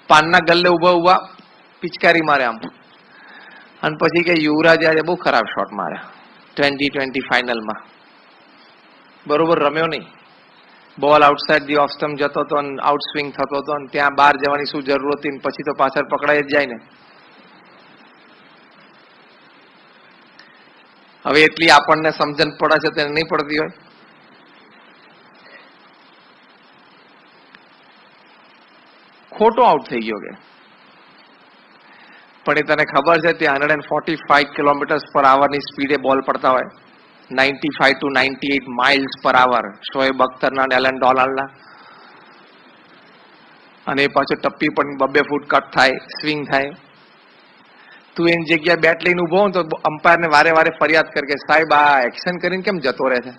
પાનના ગલ્લે ઉભા ઉભા પિચકારી મારે આમ, અને પછી કે યુવરાજ આજે બહુ ખરાબ શોટ માર્યા 2020 ફાઇનલમાં, બરોબર રમ્યો નહીં, બોલ આઉટસાઇડ ધી ઓફ સ્ટમ્પ જતો હતો અને આઉટ સ્વિંગ થતો હતો, અને ત્યાં બહાર જવાની શું જરૂર હતી, પછી તો પાછળ પકડાઈ જ જાય ને. હવે એટલી આપણને સમજણ પડે છે તેને નહીં પડતી હોય. ખોટો આઉટ થઈ ગયો કે, પણ એ તને ખબર છે તે 145 કિલોમીટર પર આવરની સ્પીડે બોલ પડતા હોય, 95 to 98 માઇલ્સ પર આવર, શોએબ અખ્તરના, એલન ડોનાલ્ડના, અને એ પાછો ટપ્પી પણ 2 ફૂટ કટ થાય, સ્વિંગ થાય. તું એની જગ્યાએ બેટ લઈને ઉભો તો અમ્પાયરને વારે વારે ફરિયાદ કર કે સાહેબ આ એક્શન કરીને કેમ જતો રહે છે,